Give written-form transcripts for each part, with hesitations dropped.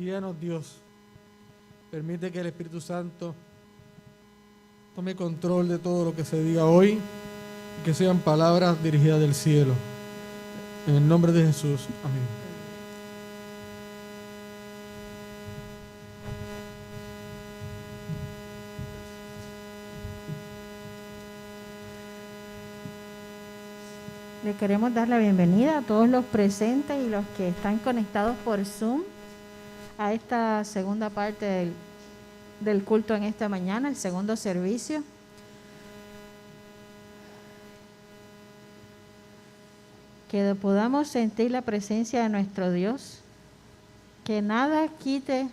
Guíanos, Dios. Permite que el Espíritu Santo tome control de todo lo que se diga hoy y que sean palabras dirigidas del cielo. En el nombre de Jesús. Amén. Le queremos dar la bienvenida a todos los presentes y los que están conectados por Zoom a esta segunda parte del culto en esta mañana, el segundo servicio. Que podamos sentir la presencia de nuestro Dios, que nada quite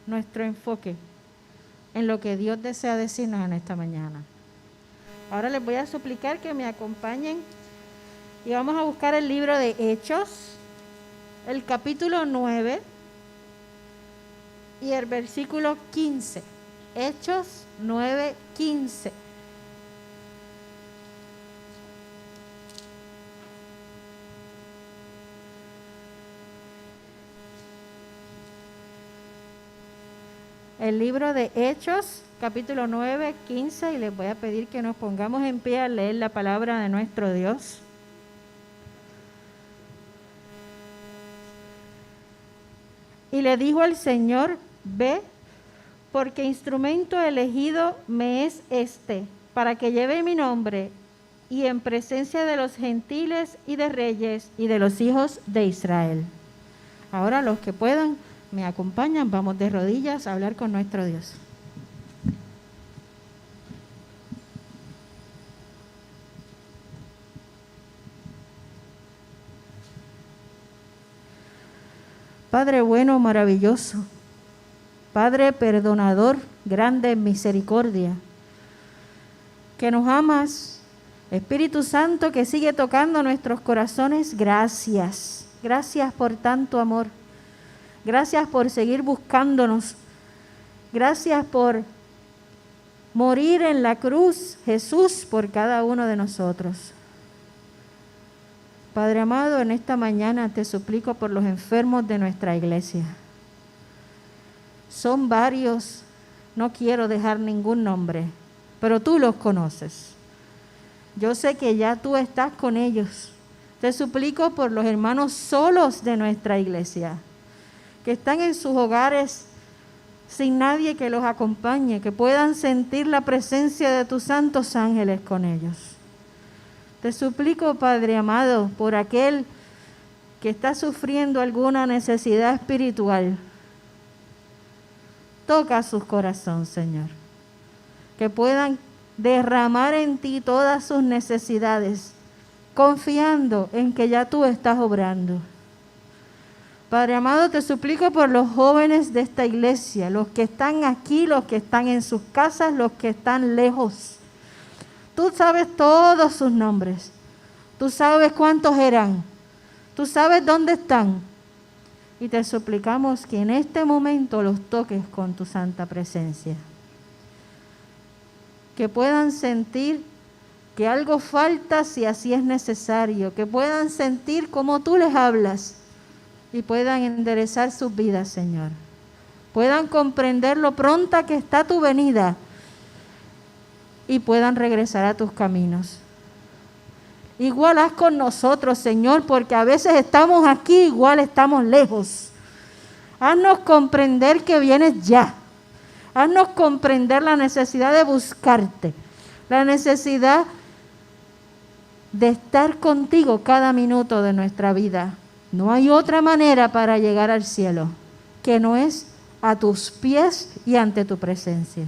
nuestro enfoque en lo que Dios desea decirnos en esta mañana. Ahora les voy a suplicar que me acompañen y vamos a buscar el libro de Hechos, el capítulo 9 y el versículo 15. Hechos 9:15. El libro de Hechos, capítulo 9:15, y les voy a pedir que nos pongamos en pie a leer la palabra de nuestro Dios. Y le dijo al Señor: ve, porque instrumento elegido me es este, para que lleve mi nombre, y en presencia de los gentiles y de reyes y de los hijos de Israel. Ahora los que puedan, me acompañan, vamos de rodillas a hablar con nuestro Dios. Padre bueno, maravilloso, Padre perdonador, grande en misericordia, que nos amas, Espíritu Santo que sigue tocando nuestros corazones, gracias, gracias por tanto amor, gracias por seguir buscándonos, gracias por morir en la cruz, Jesús, por cada uno de nosotros. Padre amado, en esta mañana te suplico por los enfermos de nuestra iglesia. Son varios, no quiero dejar ningún nombre, pero tú los conoces. Yo sé que ya tú estás con ellos. Te suplico por los hermanos solos de nuestra iglesia, que están en sus hogares sin nadie que los acompañe, que puedan sentir la presencia de tus santos ángeles con ellos. Te suplico, Padre amado, por aquel que está sufriendo alguna necesidad espiritual. Toca sus corazones, Señor. Que puedan derramar en ti todas sus necesidades, confiando en que ya tú estás obrando. Padre amado, te suplico por los jóvenes de esta iglesia, los que están aquí, los que están en sus casas, los que están lejos. Tú sabes todos sus nombres. Tú sabes cuántos eran. Tú sabes dónde están. Y te suplicamos que en este momento los toques con tu santa presencia. Que puedan sentir que algo falta si así es necesario. Que puedan sentir cómo tú les hablas y puedan enderezar sus vidas, Señor. Puedan comprender lo pronta que está tu venida y puedan regresar a tus caminos. Igual haz con nosotros, Señor, porque a veces estamos aquí, igual estamos lejos. Haznos comprender que vienes ya. Haznos comprender la necesidad de buscarte, la necesidad de estar contigo cada minuto de nuestra vida. No hay otra manera para llegar al cielo que no es a tus pies y ante tu presencia.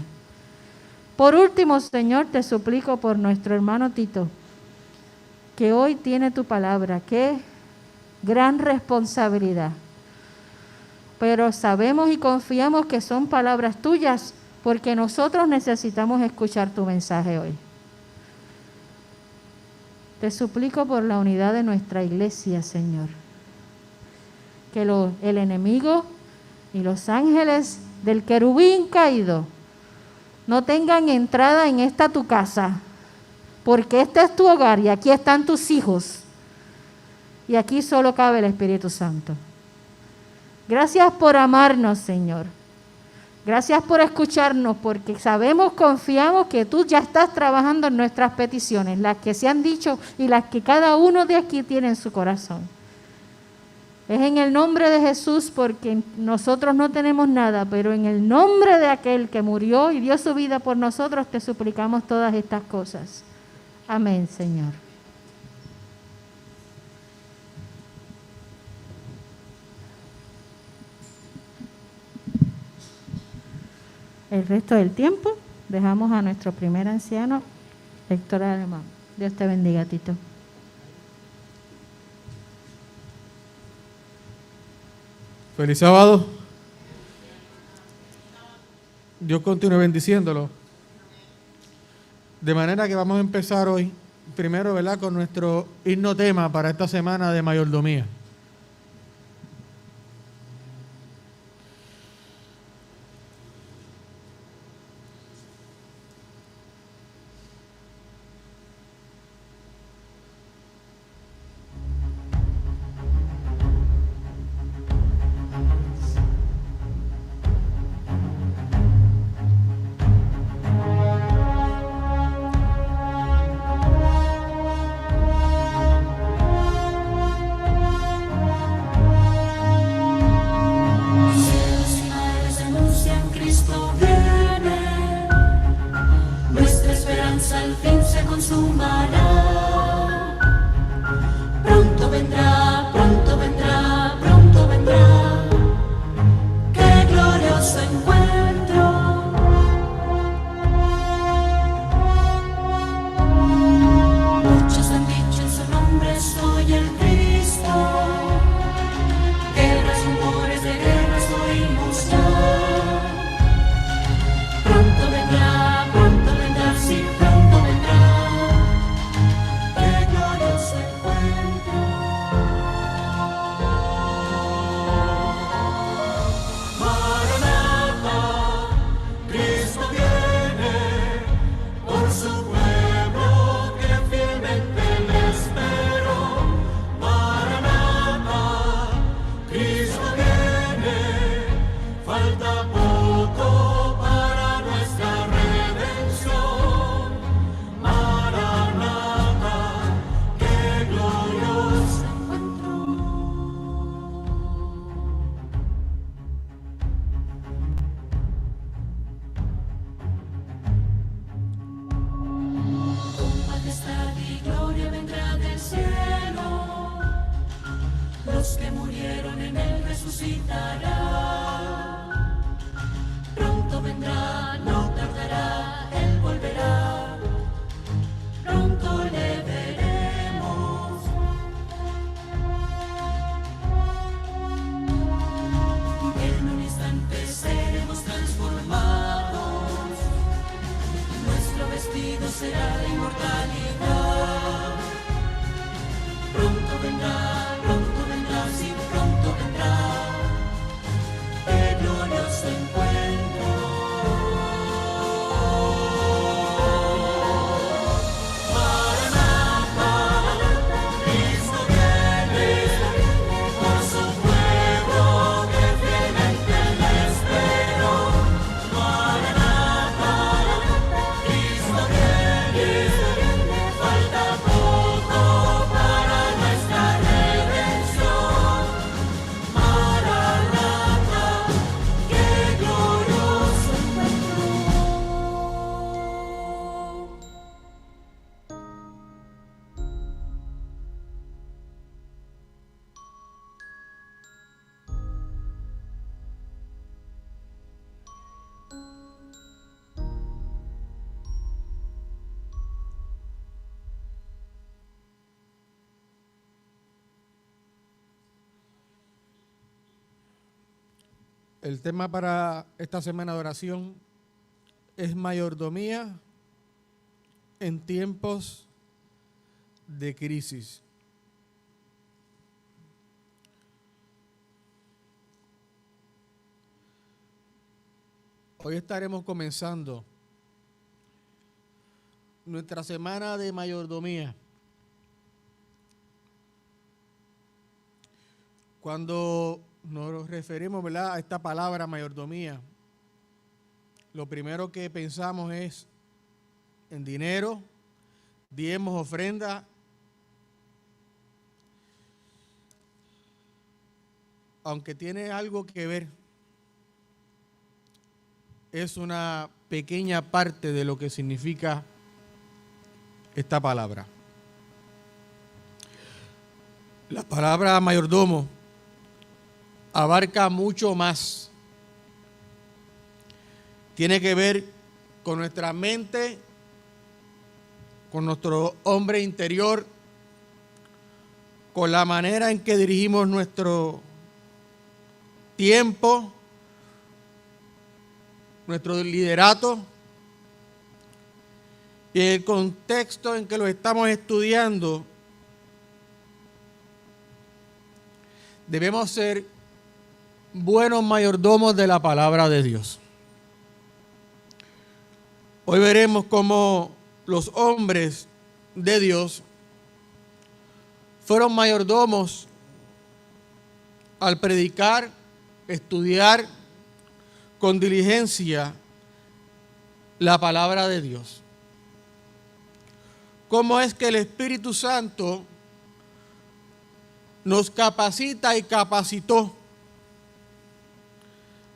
Por último, Señor, te suplico por nuestro hermano Tito, que hoy tiene tu palabra. Qué gran responsabilidad. Pero sabemos y confiamos que son palabras tuyas, porque nosotros necesitamos escuchar tu mensaje hoy. Te suplico por la unidad de nuestra iglesia, Señor. Que el enemigo y los ángeles del querubín caído no tengan entrada en esta tu casa, porque este es tu hogar y aquí están tus hijos y aquí solo cabe el Espíritu Santo. Gracias por amarnos, Señor. Gracias por escucharnos, porque sabemos, confiamos que tú ya estás trabajando en nuestras peticiones, las que se han dicho y las que cada uno de aquí tiene en su corazón. Es en el nombre de Jesús, porque nosotros no tenemos nada, pero en el nombre de aquel que murió y dio su vida por nosotros, te suplicamos todas estas cosas. Amén, Señor. El resto del tiempo dejamos a nuestro primer anciano, Héctor Alemán. Dios te bendiga, Tito. Feliz sábado. Dios continúe bendiciéndolo. De manera que vamos a empezar hoy, primero, ¿verdad?, con nuestro himno tema para esta semana de mayordomía. Al fin se consumará. Pronto vendrá, pronto vendrá, pronto vendrá. Qué glorioso encuentro. Muchos han dicho en su nombre, soy el Cristo. Guerras, rumores de guerras oímos ya. Pronto vendrá, sí. Los que murieron en él resucitarán. Pronto vendrá, no tardará, él volverá. Pronto le veremos. En un instante seremos transformados. Nuestro vestido será de inmortalidad. Pronto vendrá. Sí, pronto vendrá, qué glorioso encuentro. Maranatha, Cristo viene, por su pueblo que fielmente le espero. Maranatha, Cristo viene, falta poco para nuestra redención. El tema para esta semana de oración es mayordomía en tiempos de crisis. Hoy estaremos comenzando nuestra semana de mayordomía. Cuando nos referimos, ¿verdad?, a esta palabra mayordomía, lo primero que pensamos es en dinero, diezmos, ofrenda. Aunque tiene algo que ver, es una pequeña parte de lo que significa esta palabra. La palabra mayordomo abarca mucho más. Tiene que ver con nuestra mente, con nuestro hombre interior, con la manera en que dirigimos nuestro tiempo, nuestro liderato, y en el contexto en que lo estamos estudiando, debemos ser buenos mayordomos de la palabra de Dios. Hoy veremos cómo los hombres de Dios fueron mayordomos al predicar, estudiar con diligencia la palabra de Dios. ¿Cómo es que el Espíritu Santo nos capacita y capacitó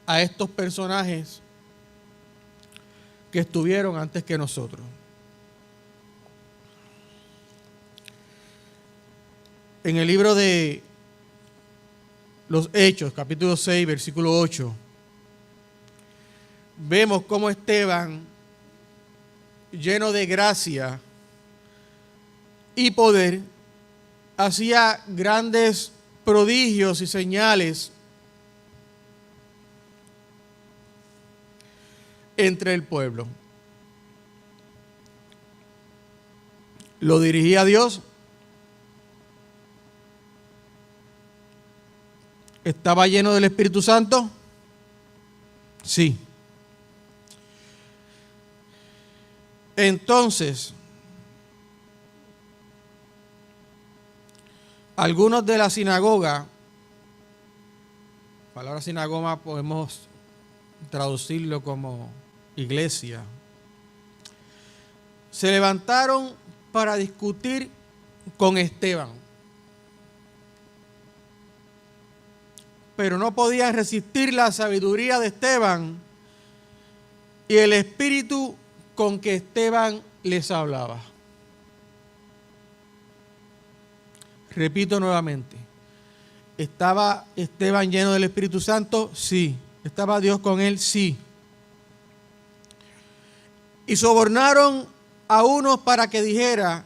a estos personajes que estuvieron antes que nosotros? En el libro de los Hechos, capítulo 6, versículo 8, vemos cómo Esteban, lleno de gracia y poder, hacía grandes prodigios y señales entre el pueblo. ¿Lo dirigía Dios? ¿Estaba lleno del Espíritu Santo? Sí. Entonces, algunos de la sinagoga, la palabra sinagoga podemos traducirlo como iglesia, se levantaron para discutir con Esteban, pero no podían resistir la sabiduría de Esteban y el espíritu con que Esteban les hablaba. Repito nuevamente, ¿estaba Esteban lleno del Espíritu Santo? Sí. ¿Estaba Dios con él? Sí. Y sobornaron a unos para que dijera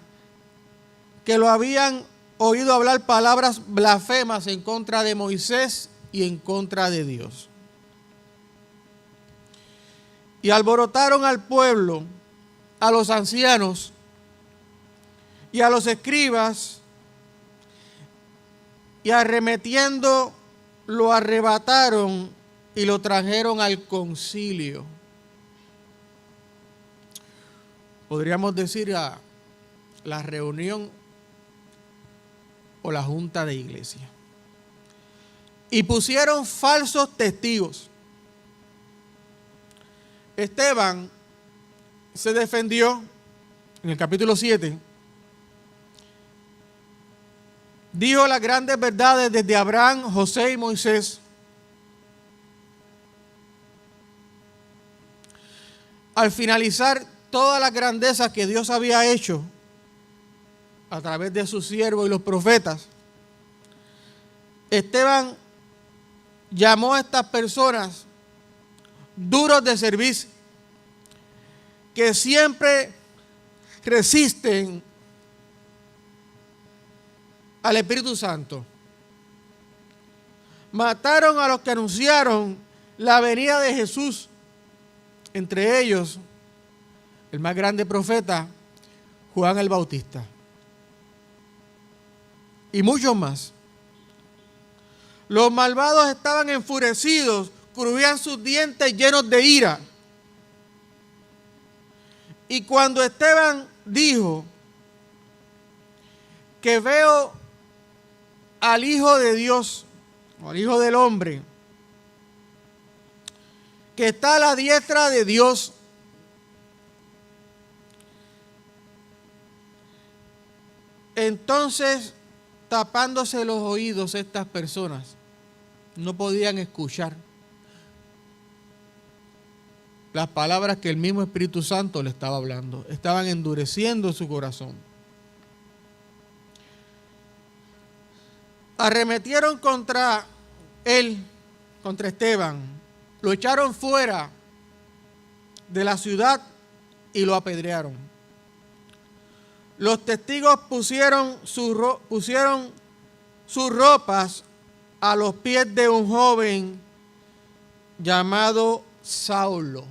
que lo habían oído hablar palabras blasfemas en contra de Moisés y en contra de Dios. Y alborotaron al pueblo, a los ancianos y a los escribas, y arremetiendo lo arrebataron y lo trajeron al concilio. Podríamos decir a la reunión o la junta de iglesia. Y pusieron falsos testigos. Esteban se defendió en el capítulo 7. Dijo las grandes verdades desde Abraham, José y Moisés. Al finalizar todas las grandezas que Dios había hecho a través de sus siervos y los profetas, Esteban llamó a estas personas duros de servicio, que siempre resisten al Espíritu Santo. Mataron a los que anunciaron la venida de Jesús, entre ellos el más grande profeta, Juan el Bautista, y muchos más. Los malvados estaban enfurecidos, crujían sus dientes llenos de ira. Y cuando Esteban dijo que veo al Hijo de Dios o al Hijo del Hombre, que está a la diestra de Dios, entonces, tapándose los oídos estas personas, no podían escuchar las palabras que el mismo Espíritu Santo le estaba hablando. Estaban endureciendo su corazón. Arremetieron contra él, contra Esteban. Lo echaron fuera de la ciudad y lo apedrearon. Los testigos pusieron sus ropas a los pies de un joven llamado Saulo.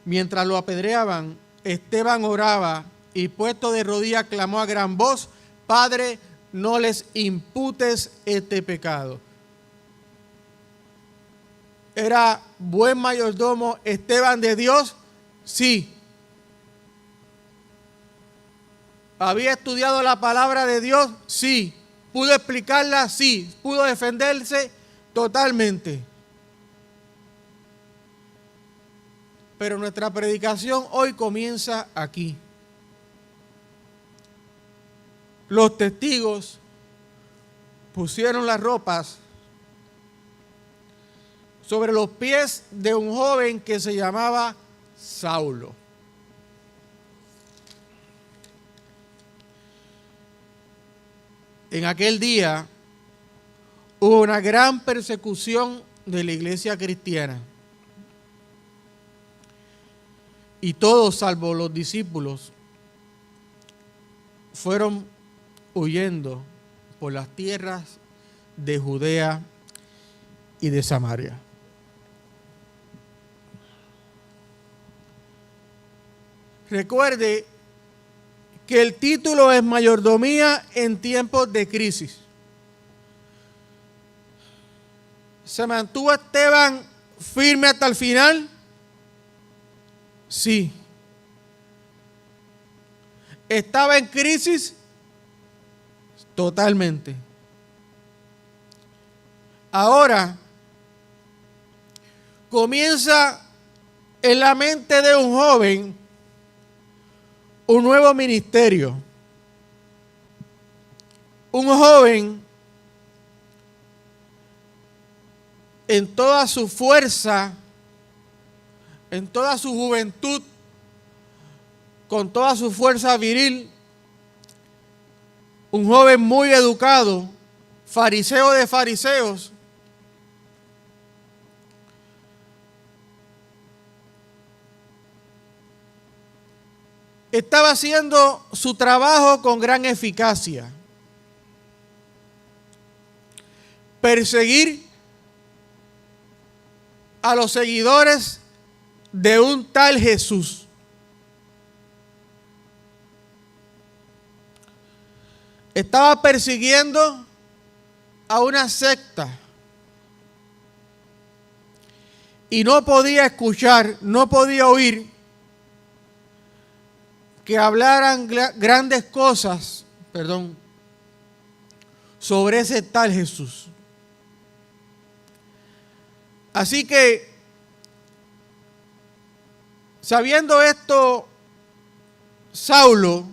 Mientras lo apedreaban, Esteban oraba y puesto de rodillas clamó a gran voz: Padre, no les imputes este pecado. ¿Era buen mayordomo Esteban de Dios? Sí. ¿Había estudiado la palabra de Dios? Sí. ¿Pudo explicarla? Sí. ¿Pudo defenderse? Totalmente. Pero nuestra predicación hoy comienza aquí. Los testigos pusieron las ropas sobre los pies de un joven que se llamaba Saulo. En aquel día hubo una gran persecución de la iglesia cristiana. Y todos, salvo los discípulos, fueron huyendo por las tierras de Judea y de Samaria. Recuerde que el título es Mayordomía en tiempos de crisis. ¿Se mantuvo Esteban firme hasta el final? Sí. ¿Estaba en crisis? Totalmente. Ahora comienza en la mente de un joven un nuevo ministerio. Un joven en toda su fuerza, en toda su juventud, con toda su fuerza viril, un joven muy educado, fariseo de fariseos, estaba haciendo su trabajo con gran eficacia. Perseguir a los seguidores de un tal Jesús. Estaba persiguiendo a una secta y no podía escuchar, no podía oír que hablaran grandes cosas, sobre ese tal Jesús. Así que, sabiendo esto, Saulo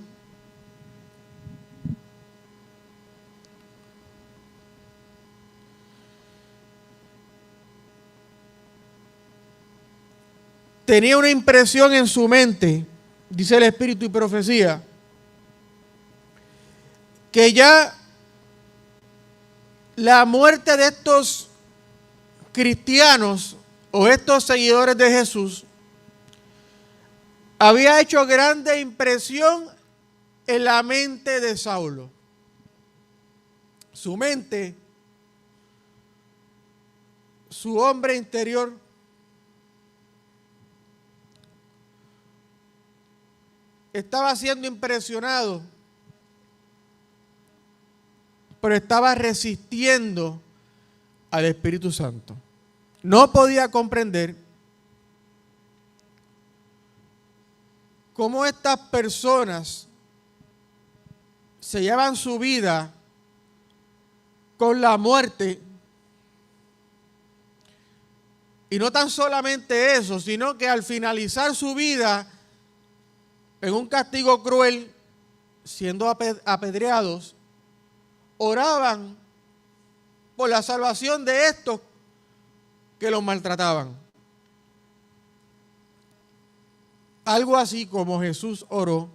tenía una impresión en su mente, dice el Espíritu y profecía, que ya la muerte de estos cristianos o estos seguidores de Jesús había hecho grande impresión en la mente de Saulo. Su mente, su hombre interior, estaba siendo impresionado, pero estaba resistiendo al Espíritu Santo. No podía comprender cómo estas personas se llevan su vida con la muerte. Y no tan solamente eso, sino que al finalizar su vida en un castigo cruel, siendo apedreados, oraban por la salvación de estos que los maltrataban. Algo así como Jesús oró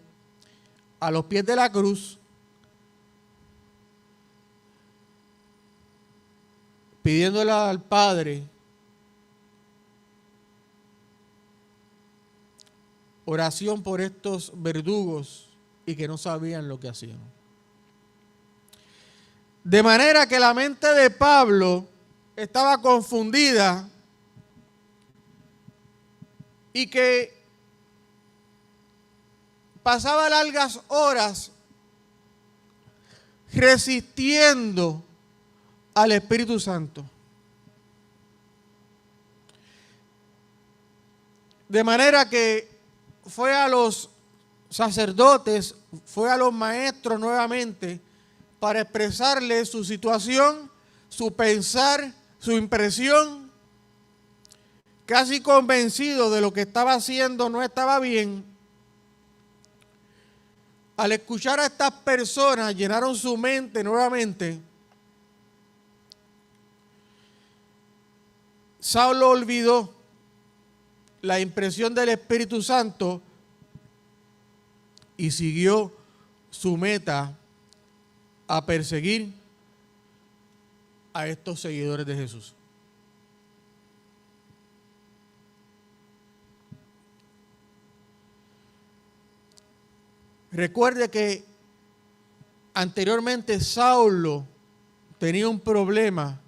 a los pies de la cruz, pidiéndole al Padre oración por estos verdugos y que no sabían lo que hacían. De manera que la mente de Pablo estaba confundida y que pasaba largas horas resistiendo al Espíritu Santo. De manera que fue a los sacerdotes, fue a los maestros nuevamente para expresarles su situación, su pensar, su impresión, casi convencido de lo que estaba haciendo no estaba bien. Al escuchar a estas personas, llenaron su mente nuevamente. Saulo olvidó la impresión del Espíritu Santo y siguió su meta a perseguir a estos seguidores de Jesús. Recuerde que anteriormente Saulo tenía un problema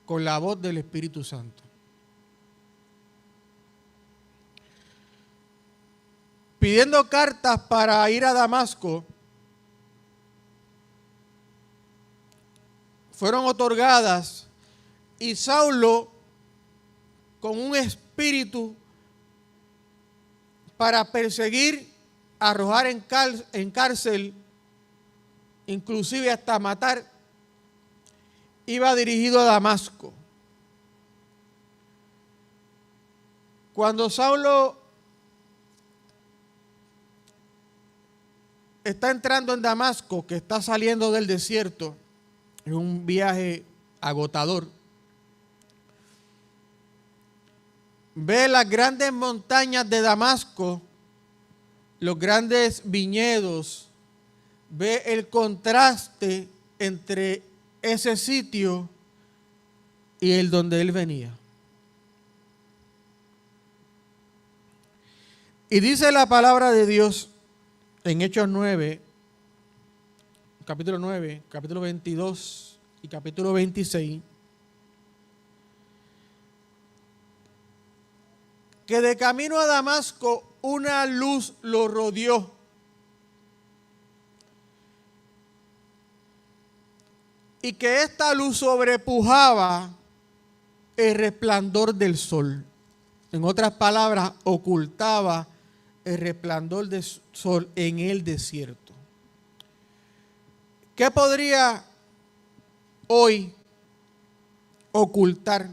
con la voz del Espíritu Santo. Pidiendo cartas para ir a Damasco, fueron otorgadas y Saulo, con un espíritu para perseguir, arrojar en cárcel, inclusive hasta matar, iba dirigido a Damasco. Cuando Saulo está entrando en Damasco, que está saliendo del desierto, es un viaje agotador, ve las grandes montañas de Damasco, los grandes viñedos, ve el contraste entre ese sitio y el donde él venía. Y dice la palabra de Dios en Hechos 9, capítulo 9, capítulo 22 y capítulo 26, que de camino a Damasco una luz lo rodeó. Y que esta luz sobrepujaba el resplandor del sol. En otras palabras, ocultaba el resplandor del sol en el desierto. ¿Qué podría hoy ocultar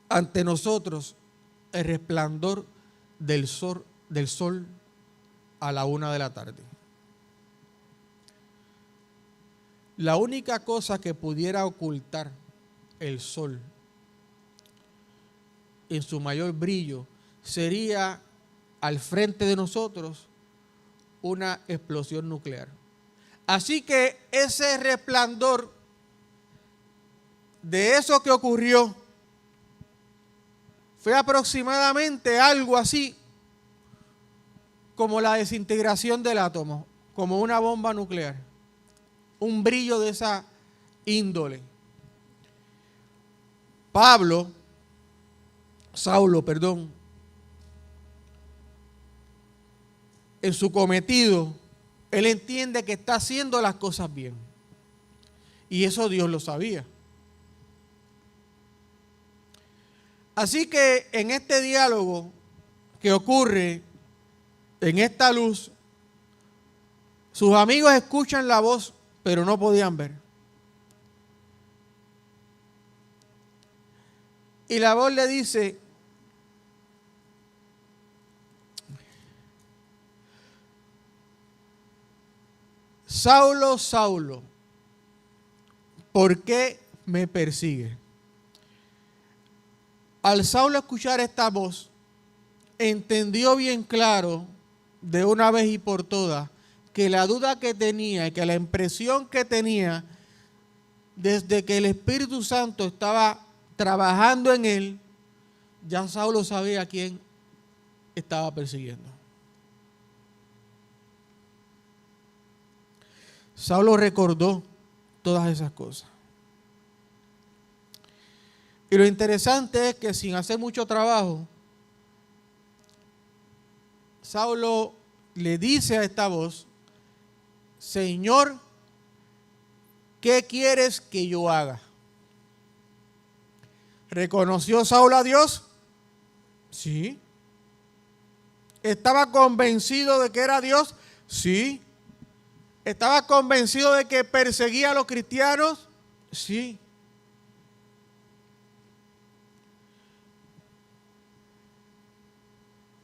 ante nosotros el resplandor del sol a la 1 de la tarde? La única cosa que pudiera ocultar el sol en su mayor brillo sería al frente de nosotros una explosión nuclear. Así que ese resplandor de eso que ocurrió fue aproximadamente algo así como la desintegración del átomo, como una bomba nuclear. Un brillo de esa índole. Saulo, en su cometido, él entiende que está haciendo las cosas bien. Y eso Dios lo sabía. Así que en este diálogo que ocurre en esta luz, sus amigos escuchan la voz pero no podían ver. Y la voz le dice: Saulo, Saulo, ¿por qué me persigue? Al Saulo escuchar esta voz, entendió bien claro, de una vez y por todas, que la duda que tenía y que la impresión que tenía desde que el Espíritu Santo estaba trabajando en él, ya Saulo sabía a quién estaba persiguiendo. Saulo recordó todas esas cosas. Y lo interesante es que sin hacer mucho trabajo, Saulo le dice a esta voz: Señor, ¿qué quieres que yo haga? ¿Reconoció Saulo a Dios? Sí. ¿Estaba convencido de que era Dios? Sí. ¿Estaba convencido de que perseguía a los cristianos? Sí.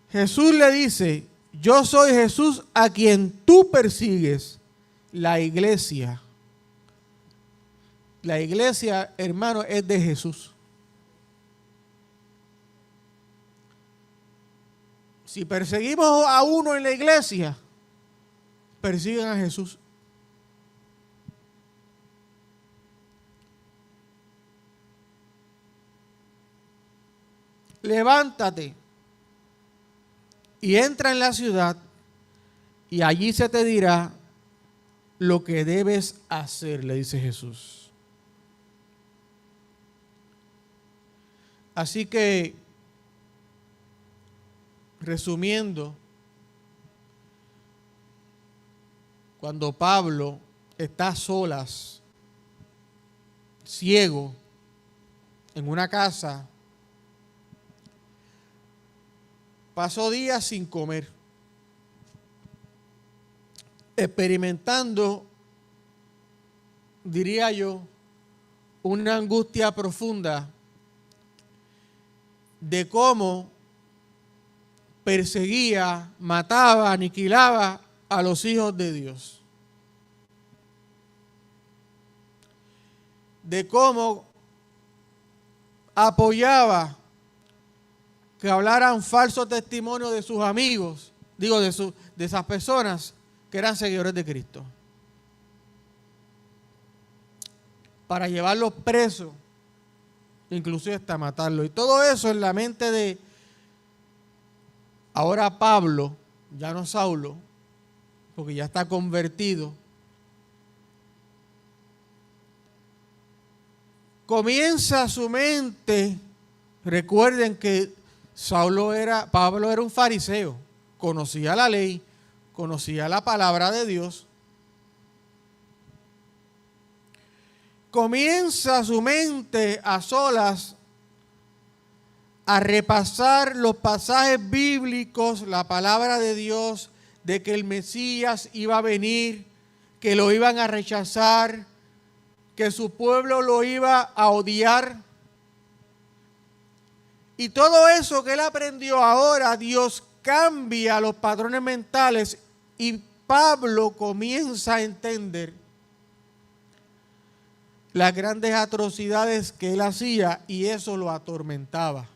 Jesús le dice: yo soy Jesús a quien tú persigues, la iglesia. La iglesia, hermano, es de Jesús. Si perseguimos a uno en la iglesia, persiguen a Jesús. Levántate y entra en la ciudad, y allí se te dirá lo que debes hacer, le dice Jesús. Así que, resumiendo, cuando Pablo está a solas, ciego, en una casa, pasó días sin comer, experimentando, diría yo, una angustia profunda de cómo perseguía, mataba, aniquilaba a los hijos de Dios. De cómo apoyaba que hablaran falso testimonio de sus amigos, digo, de esas personas que eran seguidores de Cristo, para llevarlos presos, inclusive hasta matarlos. Y todo eso en la mente de ahora Pablo, ya no Saulo, porque ya está convertido. Comienza su mente. Recuerden que Pablo era un fariseo, conocía la ley, conocía la palabra de Dios. Comienza su mente a solas a repasar los pasajes bíblicos, la palabra de Dios, de que el Mesías iba a venir, que lo iban a rechazar, que su pueblo lo iba a odiar. Y todo eso que él aprendió ahora, Dios cambia los patrones mentales y Pablo comienza a entender las grandes atrocidades que él hacía y eso lo atormentaba.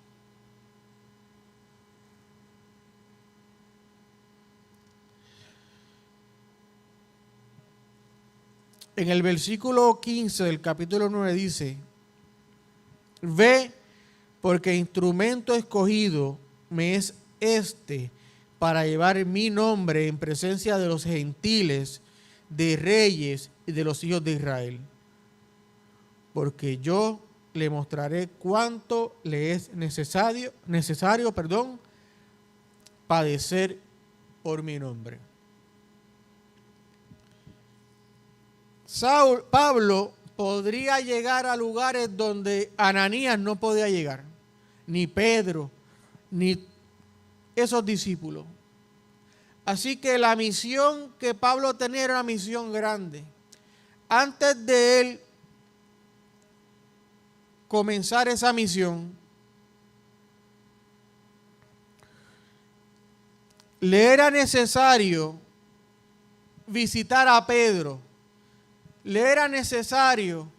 En el versículo 15 del capítulo 9 dice: ve, porque instrumento escogido me es este para llevar mi nombre en presencia de los gentiles, de reyes y de los hijos de Israel. Porque yo le mostraré cuánto le es necesario padecer por mi nombre. Pablo podría llegar a lugares donde Ananías no podía llegar, ni Pedro, ni esos discípulos. Así que la misión que Pablo tenía era una misión grande. antes de él comenzar esa misión, le era necesario visitar a Pedro, le era necesario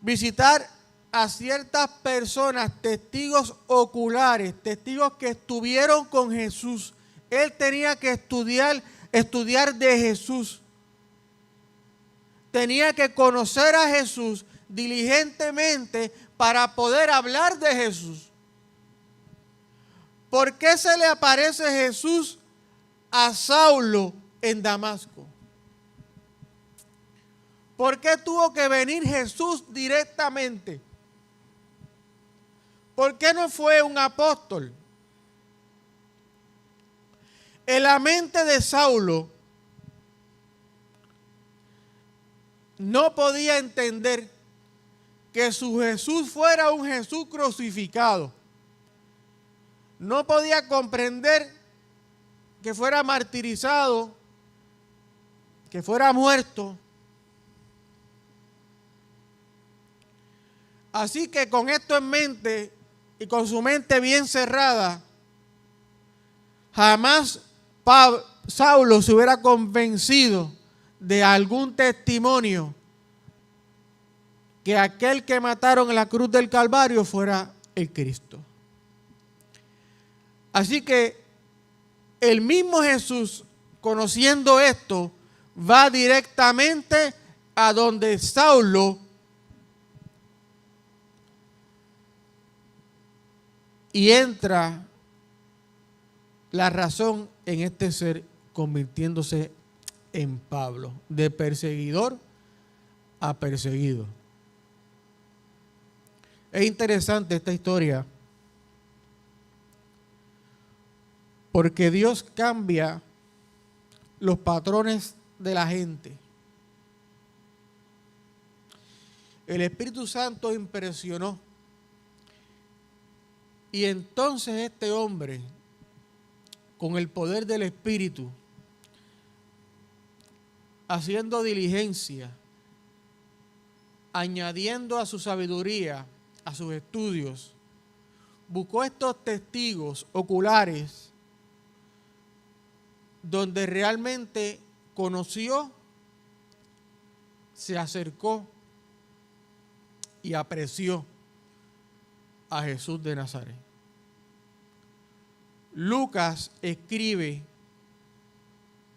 visitar a ciertas personas, testigos oculares, testigos que estuvieron con Jesús. Él tenía que estudiar de Jesús. Tenía que conocer a Jesús diligentemente para poder hablar de Jesús. ¿Por qué se le aparece Jesús a Saulo en Damasco? ¿Por qué tuvo que venir Jesús directamente? ¿Por qué no fue un apóstol? En la mente de Saulo no podía entender que su Jesús fuera un Jesús crucificado. No podía comprender que fuera martirizado, que fuera muerto. Así que con esto en mente y con su mente bien cerrada, jamás Saulo se hubiera convencido de algún testimonio que aquel que mataron en la cruz del Calvario fuera el Cristo. Así que el mismo Jesús, conociendo esto, va directamente a donde Saulo y entra la razón en este ser convirtiéndose en Pablo, de perseguidor a perseguido. Es interesante esta historia porque Dios cambia los patrones de la gente. El Espíritu Santo impresionó y entonces este hombre, con el poder del Espíritu, haciendo diligencia, añadiendo a su sabiduría, a sus estudios, buscó estos testigos oculares donde realmente conoció, se acercó y apreció a Jesús de Nazaret. Lucas escribe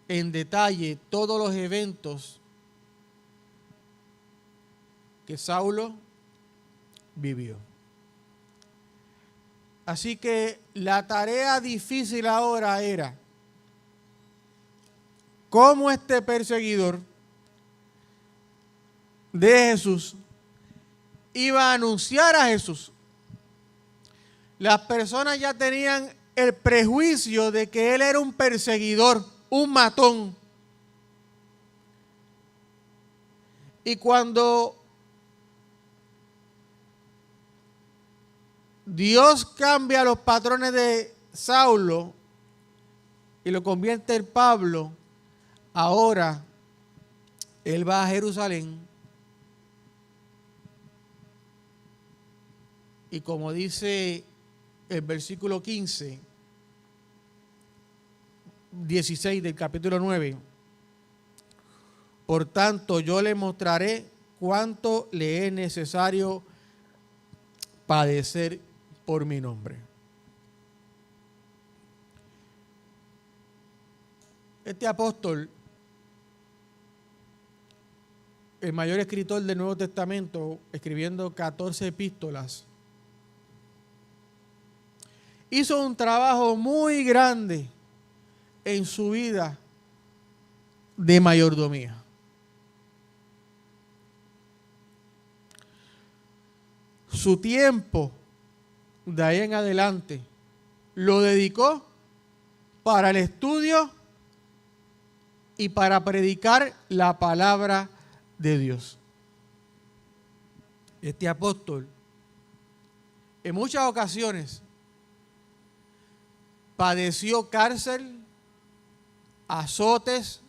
en detalle todos los eventos que Saulo vivió. Así que la tarea difícil ahora era cómo este perseguidor de Jesús iba a anunciar a Jesús. Las personas ya tenían el prejuicio de que él era un perseguidor, un matón. Y cuando Dios cambia los patrones de Saulo y lo convierte en Pablo, ahora él va a Jerusalén y como dice el versículo 16 del capítulo 9, por tanto yo le mostraré cuánto le es necesario padecer por mi nombre. Este apóstol, el mayor escritor del Nuevo Testamento, escribiendo 14 epístolas, hizo un trabajo muy grande en su vida de mayordomía. Su tiempo de ahí en adelante lo dedicó para el estudio y para predicar la palabra de Dios. Este apóstol en muchas ocasiones padeció cárcel, azotes,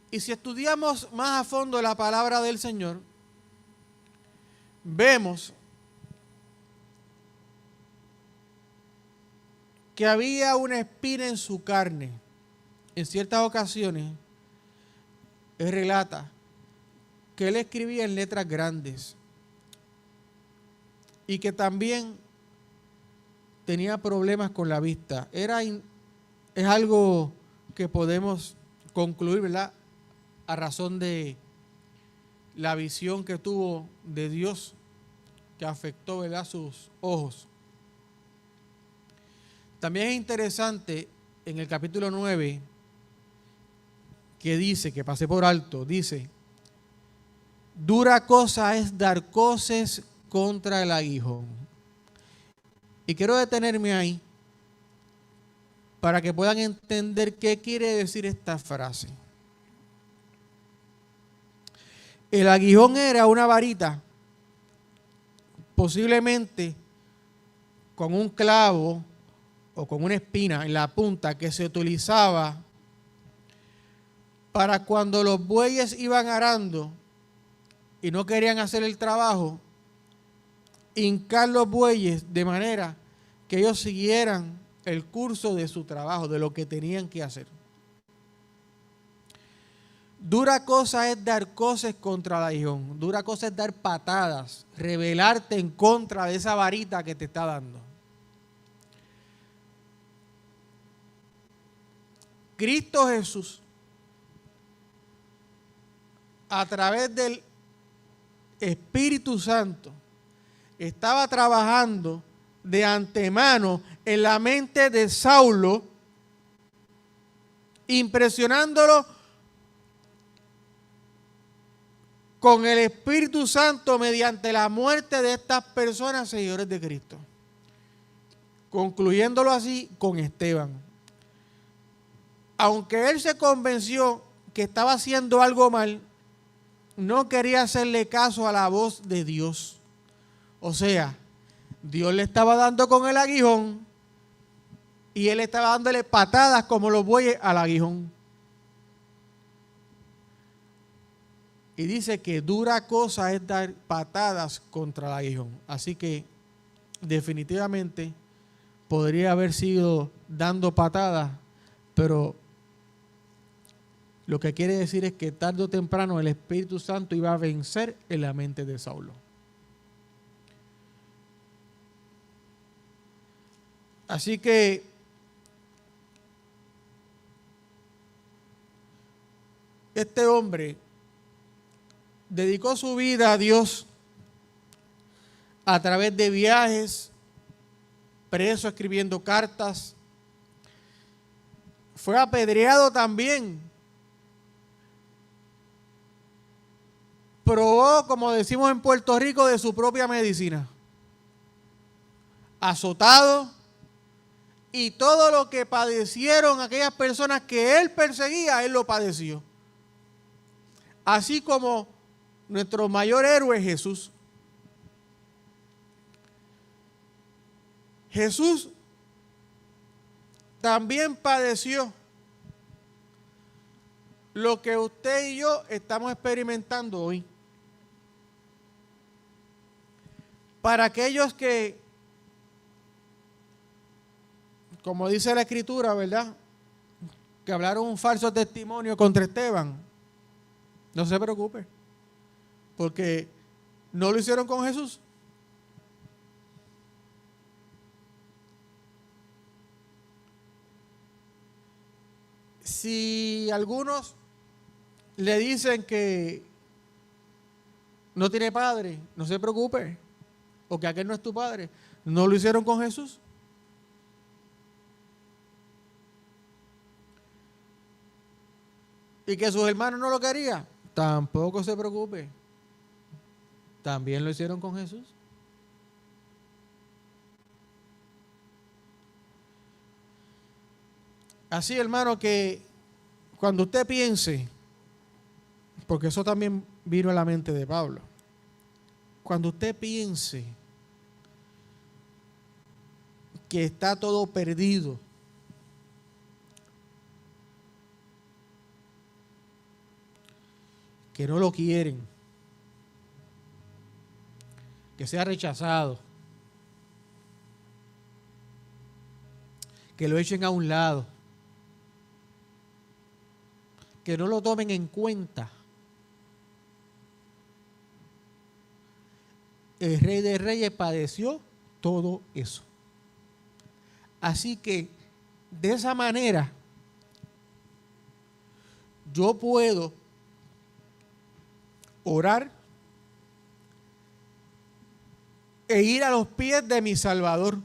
Y si estudiamos más a fondo la palabra del Señor, vemos que había una espina en su carne. En ciertas ocasiones, él relata que él escribía en letras grandes y que también tenía problemas con la vista. Es algo que podemos concluir, ¿verdad?, a razón de la visión que tuvo de Dios que afectó, ¿verdad?, sus ojos. También es interesante en el capítulo 9 que dice, que pasé por alto, dice: dura cosa es dar coces contra el aguijón. Y quiero detenerme ahí para que puedan entender qué quiere decir esta frase. El aguijón era una varita, posiblemente con un clavo o con una espina en la punta, que se utilizaba para cuando los bueyes iban arando y no querían hacer el trabajo, hincar los bueyes de manera que ellos siguieran el curso de su trabajo, de lo que tenían que hacer. Dura cosa es dar coces contra el aguijón, dura cosa es dar patadas, rebelarte en contra de esa varita que te está dando. Cristo Jesús, a través del Espíritu Santo, estaba trabajando de antemano en la mente de Saulo, impresionándolo con el Espíritu Santo mediante la muerte de estas personas seguidores de Cristo, concluyéndolo así con Esteban. Aunque él se convenció que estaba haciendo algo mal, no quería hacerle caso a la voz de Dios. O sea, Dios le estaba dando con el aguijón y él estaba dándole patadas como los bueyes al aguijón. Y dice que dura cosa es dar patadas contra el aguijón. Así que definitivamente podría haber sido dando patadas, pero lo que quiere decir es que tarde o temprano el Espíritu Santo iba a vencer en la mente de Saulo. Así que este hombre dedicó su vida a Dios a través de viajes, preso escribiendo cartas. Fue apedreado también. Probó, como decimos en Puerto Rico, de su propia medicina. Azotado. Y todo lo que padecieron aquellas personas que él perseguía, él lo padeció. Así como nuestro mayor héroe Jesús. Jesús también padeció lo que usted y yo estamos experimentando hoy. Para aquellos que, como dice la Escritura, ¿verdad?, que hablaron un falso testimonio contra Esteban, no se preocupe, porque no lo hicieron con Jesús. Si algunos le dicen que no tiene padre, no se preocupe, o que aquel no es tu padre, no lo hicieron con Jesús. Y que sus hermanos no lo querían, tampoco se preocupe, también lo hicieron con Jesús. Así, hermano, que cuando usted piense, porque eso también vino a la mente de Pablo, cuando usted piense que está todo perdido, que no lo quieren, que sea rechazado, que lo echen a un lado, que no lo tomen en cuenta. El Rey de Reyes padeció todo eso. Así que de esa manera yo puedo orar e ir a los pies de mi Salvador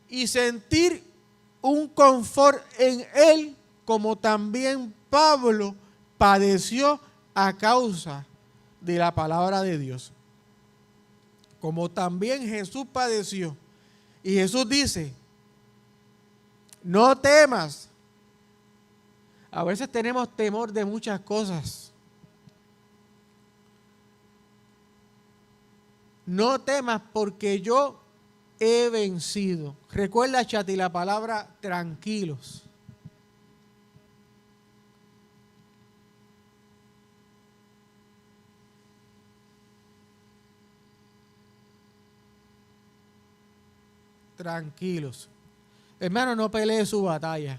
y sentir un confort en Él, como también Pablo padeció a causa de la palabra de Dios. Como también Jesús padeció. Y Jesús dice, no temas. A veces tenemos temor de muchas cosas. No temas porque yo he vencido. Recuerda, Chati, la palabra tranquilos. Tranquilos. Hermano, no pelee su batalla.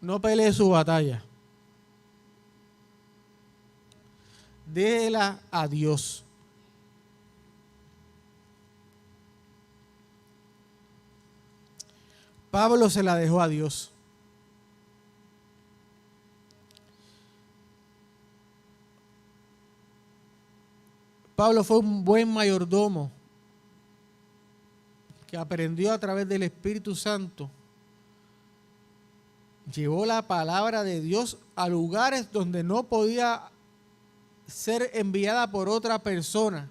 No pelee su batalla. Déjela a Dios. Pablo se la dejó a Dios. Pablo fue un buen mayordomo que aprendió a través del Espíritu Santo. Llevó la palabra de Dios a lugares donde no podía ser enviada por otra persona.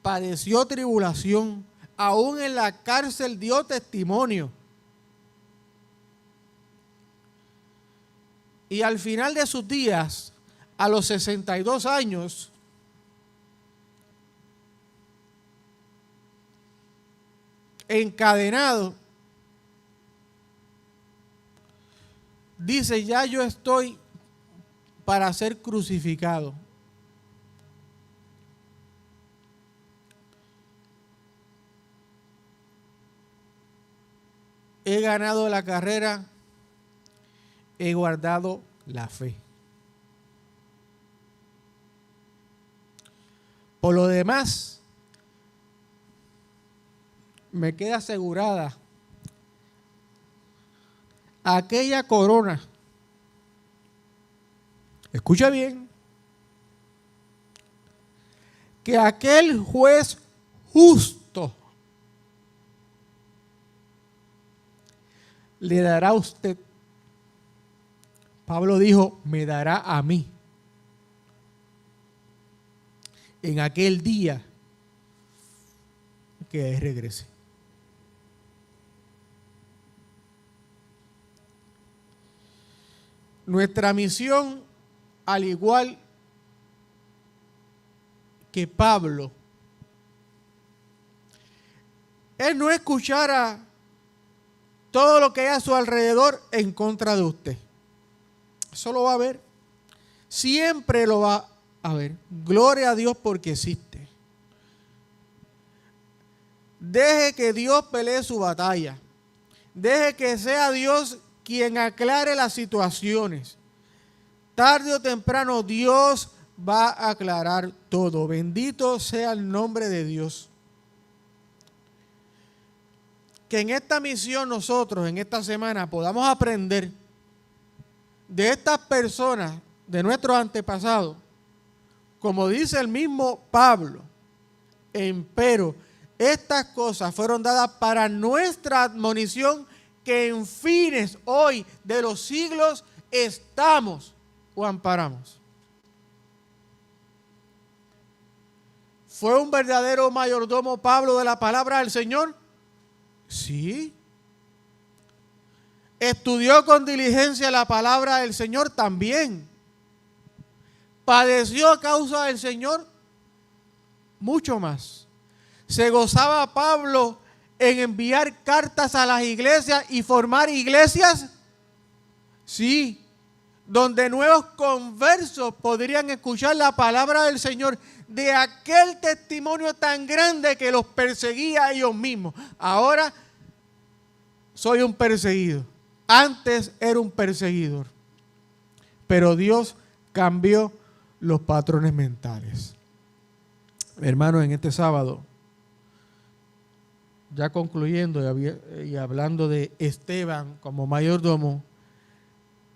Padeció tribulación. Aún en la cárcel dio testimonio. Y al final de sus días, a los 62 años, encadenado, dice, ya yo estoy para ser crucificado. He ganado la carrera, he guardado la fe. Por lo demás, me queda asegurada aquella corona. Escucha bien. Que aquel juez justo le dará a usted. Pablo dijo, me dará a mí. En aquel día que regrese. Nuestra misión, al igual que Pablo, es no escuchar a todo lo que hay a su alrededor en contra de usted. Eso lo va a ver. Siempre lo va a ver. Gloria a Dios porque existe. Deje que Dios pelee su batalla. Deje que sea Dios quien aclare las situaciones. Tarde o temprano Dios va a aclarar todo. Bendito sea el nombre de Dios. Que en esta misión nosotros, en esta semana, podamos aprender de estas personas, de nuestros antepasados, como dice el mismo Pablo, empero estas cosas fueron dadas para nuestra admonición, que en fines hoy de los siglos estamos o amparamos. ¿Fue un verdadero mayordomo Pablo de la palabra del Señor? Sí. ¿Estudió con diligencia la palabra del Señor? También. ¿Padeció a causa del Señor? Mucho más. ¿Se gozaba Pablo en enviar cartas a las iglesias y formar iglesias? Sí, donde nuevos conversos podrían escuchar la palabra del Señor, de aquel testimonio tan grande que los perseguía a ellos mismos. Ahora soy un perseguido. Antes era un perseguidor. Pero Dios cambió los patrones mentales. Hermanos, en este sábado, ya concluyendo y hablando de Esteban como mayordomo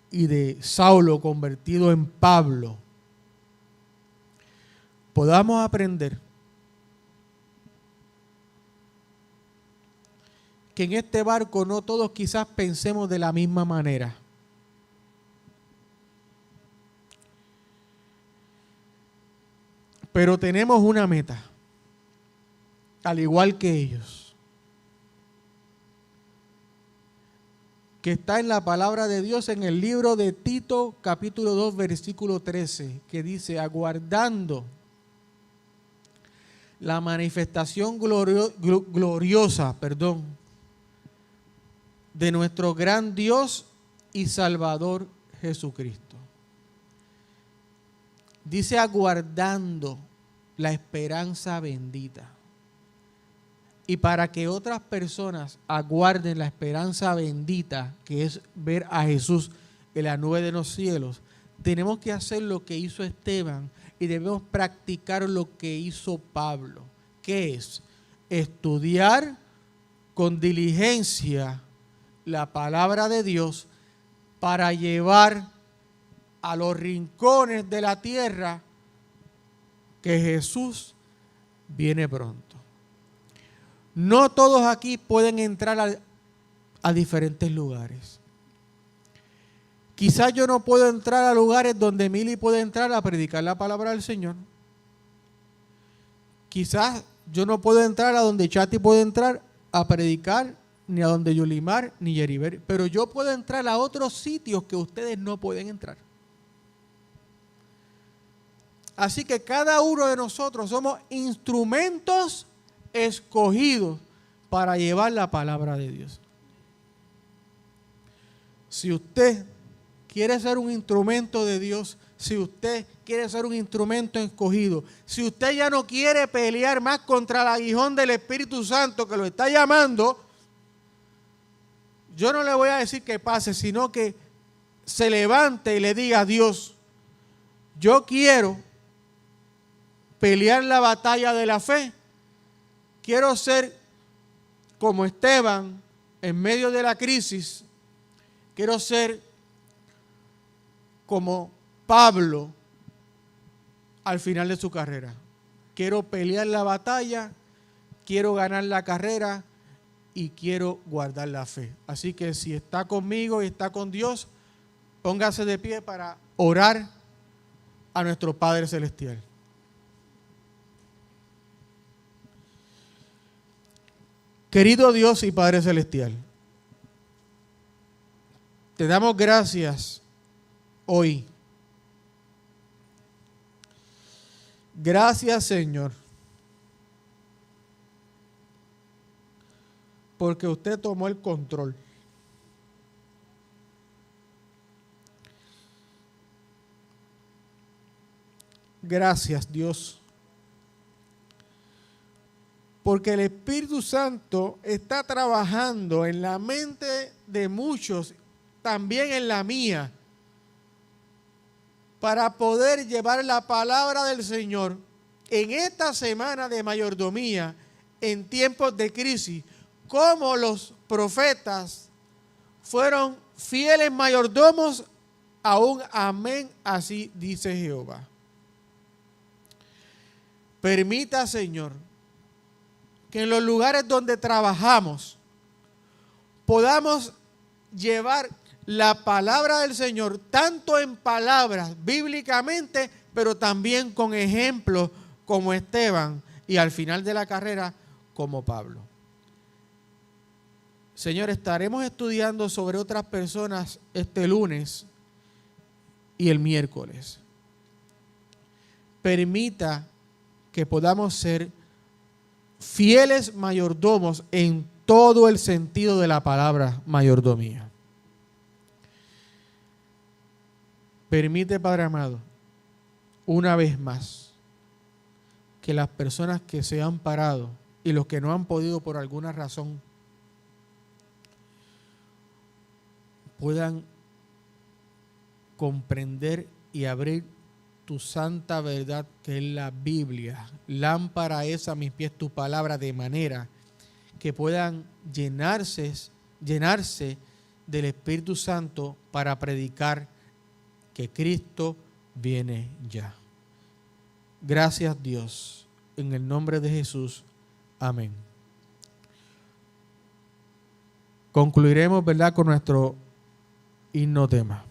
y de Saulo convertido en Pablo, podamos aprender que en este barco no todos quizás pensemos de la misma manera. Pero tenemos una meta, al igual que ellos, que está en la palabra de Dios en el libro de Tito, capítulo 2, versículo 13, que dice: aguardando la manifestación gloriosa de nuestro gran Dios y Salvador Jesucristo. Dice aguardando la esperanza bendita. Y para que otras personas aguarden la esperanza bendita, que es ver a Jesús en la nube de los cielos, tenemos que hacer lo que hizo Esteban y debemos practicar lo que hizo Pablo, que es estudiar con diligencia la palabra de Dios para llevar a los rincones de la tierra que Jesús viene pronto. No todos aquí pueden entrar a diferentes lugares. Quizás yo no puedo entrar a lugares donde Mili puede entrar a predicar la palabra del Señor. Quizás yo no puedo entrar a donde Chati puede entrar a predicar, ni a donde Yulimar, ni Yeriber. Pero yo puedo entrar a otros sitios que ustedes no pueden entrar. Así que cada uno de nosotros somos instrumentos escogidos para llevar la palabra de Dios. Si usted quiere ser un instrumento de Dios, si usted quiere ser un instrumento escogido, si usted ya no quiere pelear más contra el aguijón del Espíritu Santo que lo está llamando, yo no le voy a decir que pase, sino que se levante y le diga a Dios: yo quiero pelear la batalla de la fe. Quiero ser como Esteban en medio de la crisis. Quiero ser como Pablo al final de su carrera. Quiero pelear la batalla, quiero ganar la carrera y quiero guardar la fe. Así que si está conmigo y está con Dios, póngase de pie para orar a nuestro Padre Celestial. Querido Dios y Padre Celestial, te damos gracias hoy. Gracias, Señor, porque usted tomó el control. Gracias, Dios, porque el Espíritu Santo está trabajando en la mente de muchos, también en la mía, para poder llevar la palabra del Señor en esta semana de mayordomía, en tiempos de crisis, como los profetas fueron fieles mayordomos a un amén, así dice Jehová. Permita, Señor, que en los lugares donde trabajamos podamos llevar la palabra del Señor, tanto en palabras bíblicamente, pero también con ejemplos como Esteban y al final de la carrera como Pablo. Señor, estaremos estudiando sobre otras personas este lunes y el miércoles. Permita que podamos ser fieles mayordomos en todo el sentido de la palabra mayordomía. Permite, Padre amado, una vez más, que las personas que se han parado y los que no han podido por alguna razón puedan comprender y abrir tu santa verdad, que es la Biblia. Lámpara es a mis pies tu palabra, de manera que puedan llenarse del Espíritu Santo para predicar que Cristo viene ya. Gracias, Dios, en el nombre de Jesús. Amén. Concluiremos, ¿verdad?, con nuestro himno tema.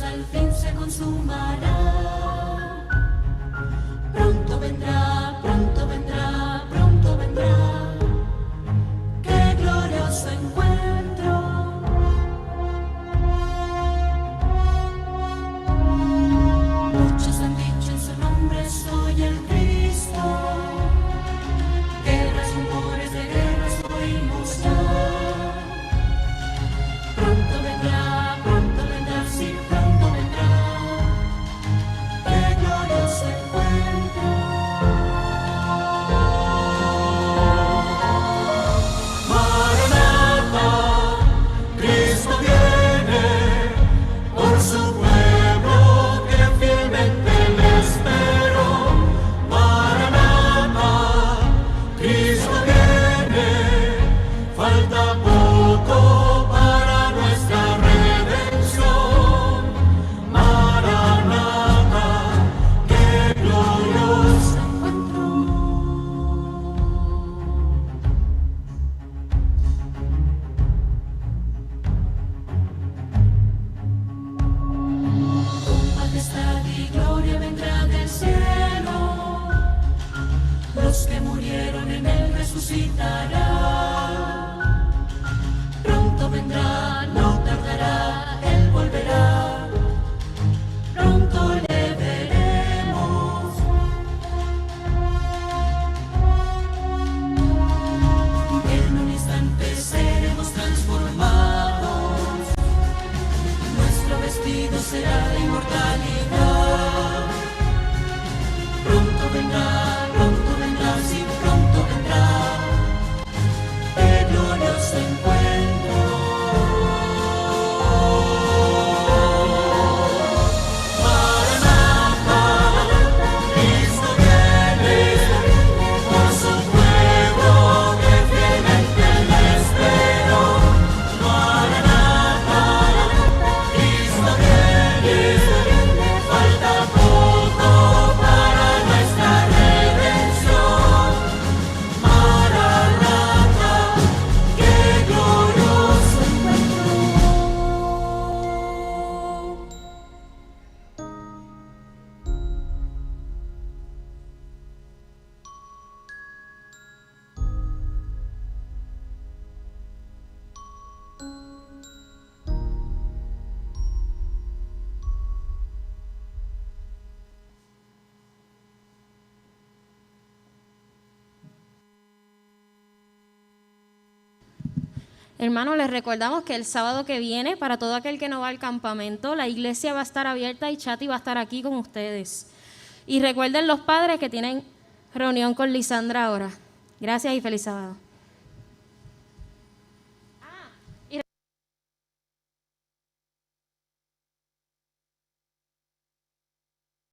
Al fin se consumará. Pronto vendrá, pronto vendrá, pronto vendrá. Qué glorioso encuentro. Muchos han dicho en su nombre, soy el Cristo. Guerras, rumores de guerras oímos ya. Pronto vendrá, sí. Pronto vendrá, no tardará, Él volverá. Pronto le veremos. En un instante seremos transformados. Nuestro vestido será de inmortalidad. Pronto vendrá, sí, pronto vendrá. Qué glorioso encuentro. Maranatha, Cristo viene por su pueblo que fielmente le espero. Maranatha, Cristo viene, falta poco para nuestra redención. Maranatha, qué glorioso encuentro. Hermanos, les recordamos que el sábado que viene, para todo aquel que no va al campamento, la iglesia va a estar abierta y Chati va a estar aquí con ustedes. Y recuerden los padres que tienen reunión con Lisandra ahora. Gracias y feliz sábado.